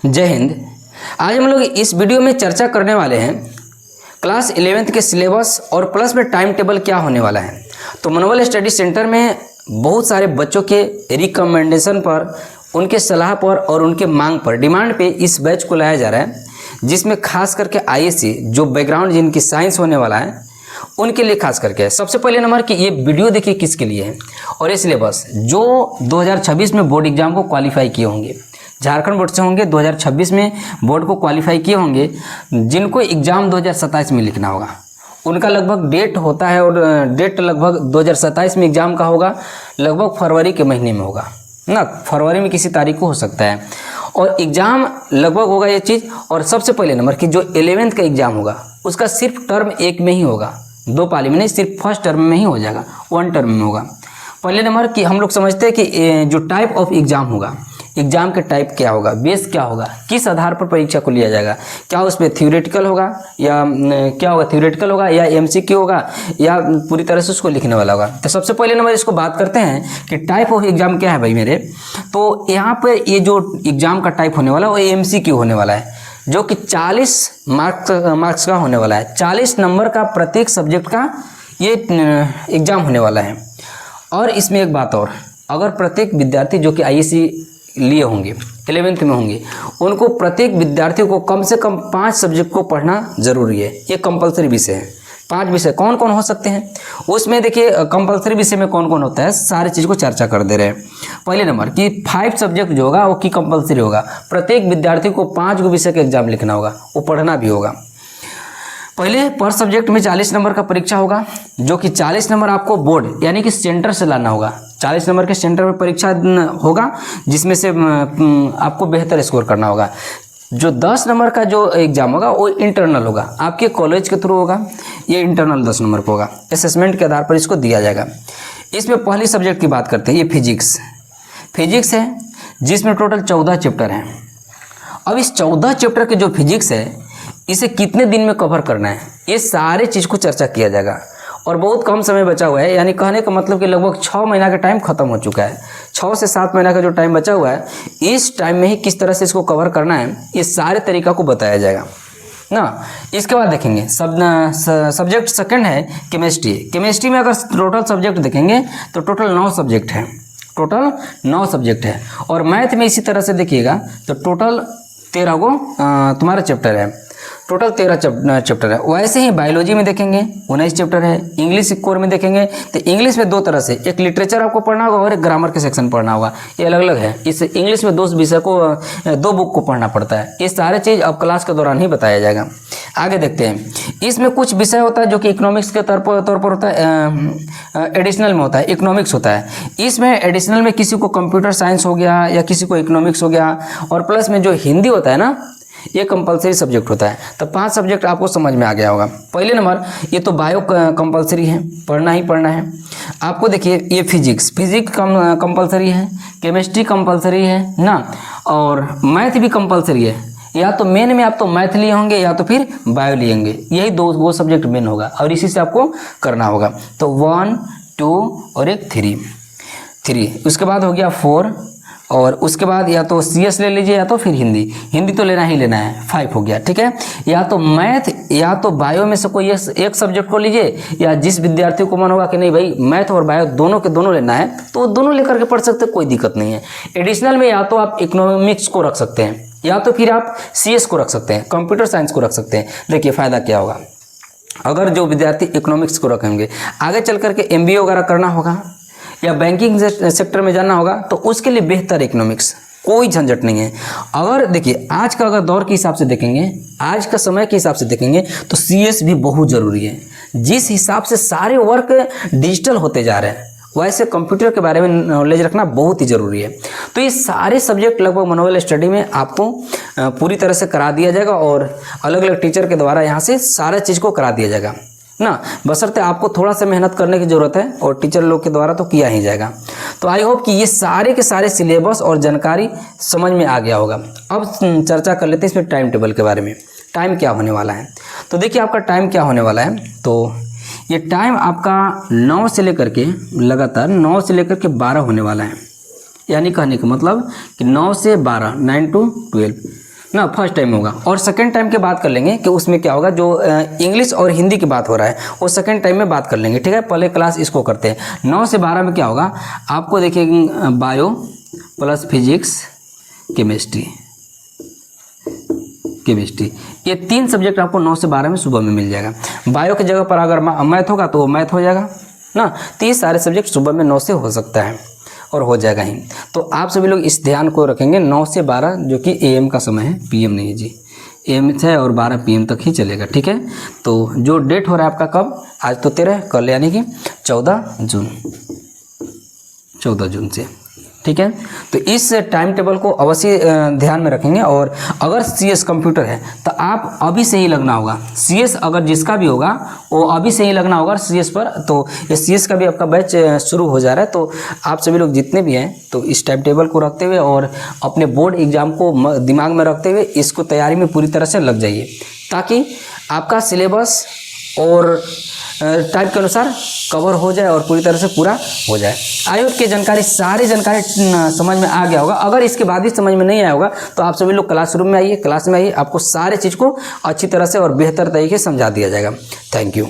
जय हिंद। आज हम लोग इस वीडियो में चर्चा करने वाले हैं क्लास 11th के सिलेबस और प्लस में टाइम टेबल क्या होने वाला है। तो मनोबल स्टडी सेंटर में बहुत सारे बच्चों के रिकमेंडेशन पर, उनके सलाह पर और उनके मांग पर, डिमांड पे इस बैच को लाया जा रहा है, जिसमें खास करके आईएससी जो बैकग्राउंड जिनकी साइंस होने वाला है उनके लिए खास करके है। सबसे पहले नंबर कि ये वीडियो देखिए किसके लिए है और ये सिलेबस जो 2026 में बोर्ड एग्जाम को क्वालिफाई किए होंगे, झारखंड बोर्ड से होंगे, 2026 में बोर्ड को क्वालिफाई किए होंगे, जिनको एग्ज़ाम 2027 में लिखना होगा, उनका लगभग डेट होता है और डेट लगभग 2027 में एग्ज़ाम का होगा, लगभग फरवरी के महीने में होगा ना, फरवरी में किसी तारीख को हो सकता है और एग्ज़ाम लगभग होगा ये चीज़। और सबसे पहले नंबर कि जो 11th का एग्ज़ाम होगा उसका सिर्फ टर्म एक में ही होगा, 2 पाली में नहीं, सिर्फ फर्स्ट टर्म में ही हो जाएगा, 1 टर्म में होगा। पहले नंबर कि हम लोग समझते हैं कि जो टाइप ऑफ एग्ज़ाम होगा, एग्ज़ाम के टाइप क्या होगा, बेस क्या होगा, किस आधार पर परीक्षा को लिया जाएगा, क्या उसमें थ्योरेटिकल होगा या क्या होगा, थ्योरेटिकल होगा या एमसीक्यू होगा या पूरी तरह से उसको लिखने वाला होगा। तो सबसे पहले नंबर इसको बात करते हैं कि टाइप ऑफ एग्ज़ाम क्या है भाई मेरे। तो यहाँ पर ये जो एग्ज़ाम का टाइप होने वाला है वो एमसीक्यू होने वाला है, जो कि 40 मार्क्स का होने वाला है, 40 नंबर का प्रत्येक सब्जेक्ट का ये एग्ज़ाम होने वाला है। और इसमें एक बात और, अगर प्रत्येक विद्यार्थी जो कि आईएससी लिए होंगे, 11th में होंगे, उनको प्रत्येक विद्यार्थी को कम से कम 5 सब्जेक्ट को पढ़ना जरूरी है। ये कंपलसरी विषय है। 5 विषय कौन कौन हो सकते हैं उसमें देखिए, कंपलसरी विषय में कौन कौन होता है सारी चीज़ को चर्चा कर दे रहे हैं। पहले नंबर कि 5 सब्जेक्ट जो होगा वो की कंपलसरी होगा, प्रत्येक विद्यार्थी को 5 विषय का एग्जाम लिखना होगा, वो पढ़ना भी होगा। पहले पर सब्जेक्ट में 40 नंबर का परीक्षा होगा, जो कि 40 नंबर आपको बोर्ड यानी कि सेंटर से लाना होगा। 40 नंबर के सेंटर में परीक्षा होगा, जिसमें से आपको बेहतर स्कोर करना होगा। जो 10 नंबर का जो एग्ज़ाम होगा वो इंटरनल होगा, आपके कॉलेज के थ्रू होगा, ये इंटरनल 10 नंबर का होगा, असेसमेंट के आधार पर इसको दिया जाएगा। इसमें पहली सब्जेक्ट की बात करते हैं, ये फिजिक्स है, जिसमें टोटल 14 चैप्टर हैं। अब इस 14 चैप्टर के जो फिजिक्स है इसे कितने दिन में कवर करना है, ये सारे चीज़ को चर्चा किया जाएगा। और बहुत कम समय बचा हुआ है, यानी कहने का मतलब कि लगभग 6 महीना का टाइम खत्म हो चुका है। 6 से 7 महीना का जो टाइम बचा हुआ है, इस टाइम में ही किस तरह से इसको कवर करना है ये सारे तरीका को बताया जाएगा ना। इसके बाद देखेंगे सब्जेक्ट सेकंड है केमिस्ट्री में अगर टोटल सब्जेक्ट देखेंगे तो टोटल 9 सब्जेक्ट है। और मैथ में इसी तरह से देखिएगा तो टोटल 13 को तुम्हारा चैप्टर है, टोटल 13 चैप्टर है। वैसे ही बायोलॉजी में देखेंगे 19 चैप्टर है। इंग्लिश कोर में देखेंगे तो इंग्लिश में 2 तरह से, एक लिटरेचर आपको पढ़ना होगा और एक ग्रामर के सेक्शन पढ़ना होगा, ये अलग अलग है। इस इंग्लिश में 2 विषय को 2 बुक को पढ़ना पड़ता है। ये सारे चीज़ अब क्लास के दौरान ही बताया जाएगा। आगे देखते हैं, इसमें कुछ विषय होता है जो कि इकोनॉमिक्स के तौर पर होता है, एडिशनल में होता है, इकोनॉमिक्स होता है। इसमें एडिशनल में किसी को कंप्यूटर साइंस हो गया या किसी को इकोनॉमिक्स हो गया, और प्लस में जो हिंदी होता है ना, ये कंपलसरी सब्जेक्ट होता है। तो 5 सब्जेक्ट आपको समझ में आ गया होगा। पहले नंबर ये तो बायो कंपलसरी है, पढ़ना ही पढ़ना है आपको। देखिए ये फिजिक्स कंपलसरी है, केमिस्ट्री कंपलसरी है ना, और मैथ भी कंपलसरी है। या तो मेन में आप तो मैथ लिए होंगे या तो फिर बायो लिए होंगे, यही 2 सब्जेक्ट मेन होगा और इसी से आपको करना होगा। तो 1, 2 और एक 3। उसके बाद हो गया 4, और उसके बाद या तो CS ले लीजिए या तो फिर हिंदी तो लेना ही लेना है, 5 हो गया, ठीक है। या तो मैथ या तो बायो में से कोई एक सब्जेक्ट को लीजिए, या जिस विद्यार्थी को मन होगा कि नहीं भाई मैथ और बायो दोनों के दोनों लेना है तो वो दोनों लेकर के पढ़ सकते हैं, कोई दिक्कत नहीं है। एडिशनल में या तो आप इकोनॉमिक्स को रख सकते हैं या तो फिर आप CS को रख सकते हैं, कंप्यूटर साइंस को रख सकते हैं। देखिए फ़ायदा क्या होगा, अगर जो विद्यार्थी इकोनॉमिक्स को रखेंगे, आगे चल करके MBA वगैरह करना होगा या बैंकिंग सेक्टर में जाना होगा तो उसके लिए बेहतर इकोनॉमिक्स, कोई झंझट नहीं है। अगर देखिए आज का अगर दौर के हिसाब से देखेंगे, आज का समय के हिसाब से देखेंगे तो CS भी बहुत ज़रूरी है। जिस हिसाब से सारे वर्क डिजिटल होते जा रहे हैं, वैसे कंप्यूटर के बारे में नॉलेज रखना बहुत ही ज़रूरी है। तो ये सारे सब्जेक्ट लगभग मनोबल स्टडी में आपको पूरी तरह से करा दिया जाएगा और अलग अलग टीचर के द्वारा यहाँ से सारा चीज़ को करा दिया जाएगा ना, बशर्ते आपको थोड़ा सा मेहनत करने की ज़रूरत है और टीचर लोग के द्वारा तो किया ही जाएगा। तो आई होप कि ये सारे के सारे सिलेबस और जानकारी समझ में आ गया होगा। अब चर्चा कर लेते हैं इसमें टाइम टेबल के बारे में, टाइम क्या होने वाला है। तो देखिए आपका टाइम क्या होने वाला है, तो ये टाइम आपका 9 से लेकर के लगातार 9 से लेकर के 12 होने वाला है। यानी कहने का मतलब कि 9 से 12, 9 to 12 ना, फर्स्ट टाइम होगा। और सेकंड टाइम की बात कर लेंगे कि उसमें क्या होगा, जो इंग्लिश और हिंदी की बात हो रहा है वो सेकंड टाइम में बात कर लेंगे, ठीक है। पहले क्लास इसको करते हैं। 9 से 12 में क्या होगा, आपको देखिए बायो प्लस फिजिक्स केमिस्ट्री, ये 3 सब्जेक्ट आपको 9 से 12 में सुबह में मिल जाएगा। बायो की जगह पर अगर मैथ होगा तो वो मैथ हो जाएगा ना। तो ये सारे सब्जेक्ट सुबह में 9 से हो सकता है और हो जाएगा ही। तो आप सभी लोग इस ध्यान को रखेंगे, 9 से 12 जो कि AM का समय है, PM नहीं है जी, AM है और 12 PM तक ही चलेगा, ठीक है। तो जो डेट हो रहा है आपका कब, आज तो 13, कल यानी कि 14 जून से, ठीक है। तो इस टाइम टेबल को अवश्य ध्यान में रखेंगे। और अगर CS कंप्यूटर है तो आप अभी से ही लगना होगा। CS अगर जिसका भी होगा वो अभी से ही लगना होगा CS पर। तो ये CS का भी आपका बैच शुरू हो जा रहा है। तो आप सभी लोग जितने भी हैं तो इस टाइम टेबल को रखते हुए और अपने बोर्ड एग्जाम को दिमाग में रखते हुए इसको तैयारी में पूरी तरह से लग जाइए, ताकि आपका सिलेबस और टाइप के अनुसार कवर हो जाए और पूरी तरह से पूरा हो जाए। आयोग की जानकारी, सारी जानकारी समझ में आ गया होगा। अगर इसके बाद ही समझ में नहीं आया होगा तो आप सभी लोग क्लासरूम में आइए, क्लास में आइए, आपको सारे चीज़ को अच्छी तरह से और बेहतर तरीके से समझा दिया जाएगा। Thank you.